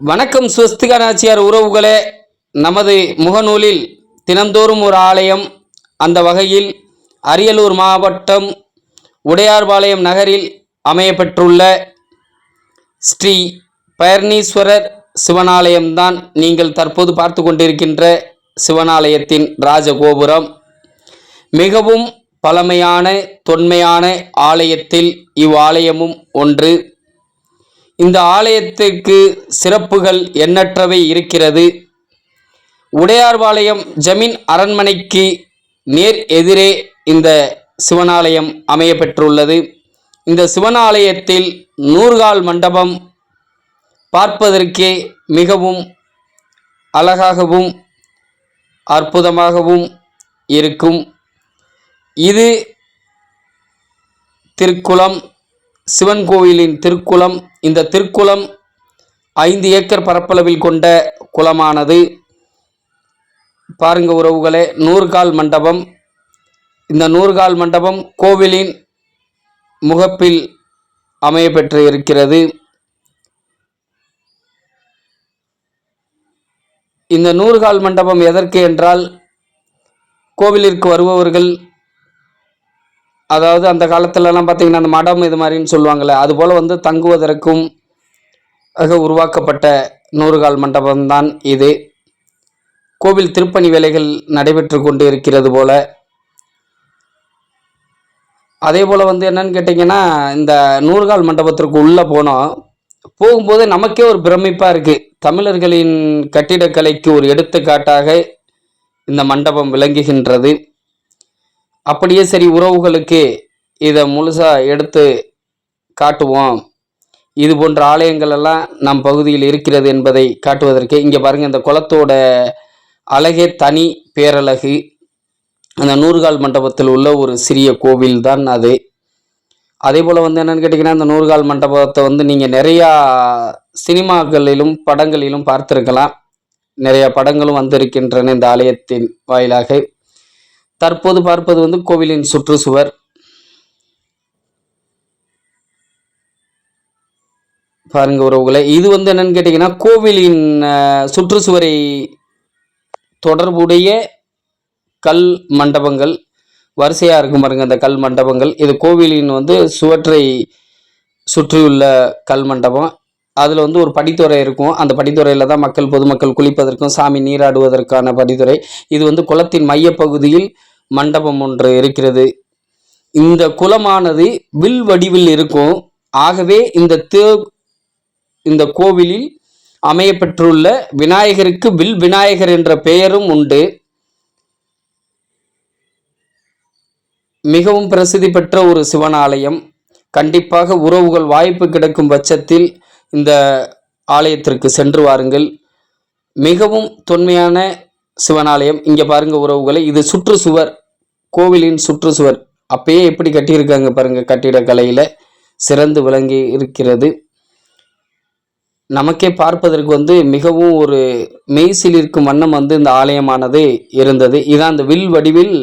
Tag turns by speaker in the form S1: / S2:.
S1: வணக்கம் ஸ்வஸ்திகா நாச்சியார் உறவுகளே. நமது முகநூலில் தினந்தோறும் ஒரு ஆலயம். அந்த வகையில் அரியலூர் மாவட்டம் உடையார்பாளையம் நகரில் அமையப்பெற்றுள்ள ஸ்ரீ பழனீஸ்வரர் சிவனாலயம்தான் நீங்கள் தற்போது பார்த்து கொண்டிருக்கின்ற சிவனாலயத்தின் ராஜகோபுரம். மிகவும் பழமையான தொன்மையான ஆலயத்தில் இவ்வாலயமும் ஒன்று. இந்த ஆலயத்திற்கு சிறப்புகள் எண்ணற்றவை இருக்கிறது. உடையார்பாளையம் ஜமீன் அரண்மனைக்கு நேர் எதிரே இந்த சிவனாலயம் அமைய பெற்றுள்ளது. இந்த சிவனாலயத்தில் நூறுகால் மண்டபம் பார்ப்பதற்கே மிகவும் அழகாகவும் அற்புதமாகவும் இருக்கும். இது திருக்குளம், சிவன் கோவிலின் திருக்குளம். இந்த திருக்குளம் 5 ஏக்கர் பரப்பளவில் கொண்ட குளமானது. பாருங்க உறவுகளே, 100 கால் மண்டபம். இந்த 100 கால் மண்டபம் கோவிலின் முகப்பில் அமைய பெற்று இருக்கிறது. இந்த 100 கால் மண்டபம் எதற்கு என்றால், கோவிலிற்கு வருபவர்கள், அதாவது அந்த காலத்துலலாம் பார்த்தீங்கன்னா அந்த மடம் இது மாதிரின்னு சொல்லுவாங்கள்ல, அதுபோல் தங்குவதற்கும் உருவாக்கப்பட்ட 100 கால் மண்டபம்தான் இது. கோவில் திருப்பணி வேலைகள் நடைபெற்று கொண்டு இருக்கிறது போல. அதே போல் என்னன்னு கேட்டிங்கன்னா, இந்த 100 கால் மண்டபத்திற்கு உள்ளே போகும்போது நமக்கே ஒரு பிரமிப்பாக இருக்குது. தமிழர்களின் கட்டிடக்கலைக்கு ஒரு எடுத்துக்காட்டாக இந்த மண்டபம் விளங்குகின்றது. அப்படியே சரி, உறவுகளுக்கு இதை முழுசாக எடுத்து காட்டுவோம். இது போன்ற ஆலயங்கள் எல்லாம் நம் பகுதியில் இருக்கிறது என்பதை காட்டுவதற்கு இங்கே பாருங்கள், இந்த குளத்தோட அழகே தனி பேரழகு. அந்த 100 கால் மண்டபத்தில் உள்ள ஒரு சிறிய கோவில் தான் அது. அதே போல் என்னென்னு கேட்டிங்கன்னா, இந்த 100 கால் மண்டபத்தை நீங்கள் நிறையா சினிமாக்களிலும் படங்களிலும் பார்த்துருக்கலாம். நிறையா படங்களும் வந்திருக்கின்றன இந்த ஆலயத்தின் வாயிலாக. தற்போது பார்ப்பது கோவிலின் சுற்றுச்சுவர். பாருங்க உறவுகளை, இது என்னன்னு கேட்டிங்கன்னா, கோவிலின் சுற்றுச்சுவரை தொடர்புடைய கல் மண்டபங்கள் வரிசையாக இருக்கும் பாருங்க. அந்த கல் மண்டபங்கள் இது கோவிலின் சுவற்றை சுற்றியுள்ள கல் மண்டபம். அதில் ஒரு படித்துறை இருக்கும். அந்த படித்துறையில் தான் பொதுமக்கள் குளிப்பதற்கும் சாமி நீராடுவதற்கான படித்துறை. இது குளத்தின் மையப்பகுதியில் மண்டபம் ஒன்று இருக்கிறது. இந்த குளமானது வில் வடிவில் இருக்கும். ஆகவே இந்த கோவிலில் அமைய பெற்றுள்ள விநாயகருக்கு வில் விநாயகர் என்ற பெயரும் உண்டு. மிகவும் பிரசித்தி பெற்ற ஒரு சிவனாலயம். கண்டிப்பாக உறவுகள் வாய்ப்பு கிடைக்கும் பட்சத்தில் இந்த ஆலயத்திற்கு சென்று வாருங்கள். மிகவும் தொன்மையான சிவனாலயம். இங்கே பாருங்க உறவுகளை, இது சுற்றுச்சுவர், கோவிலின் சுற்றுச்சுவர். அப்பயே எப்படி கட்டியிருக்காங்க பாருங்க. கட்டிடக்கலையில் சிறந்து விளங்கி இருக்கிறது. நமக்கே பார்ப்பதற்கு மிகவும் ஒரு மெய்சில் இருக்கும் வண்ணம் இந்த ஆலயமானது இருந்தது. இதான் அந்த வில் வடிவில்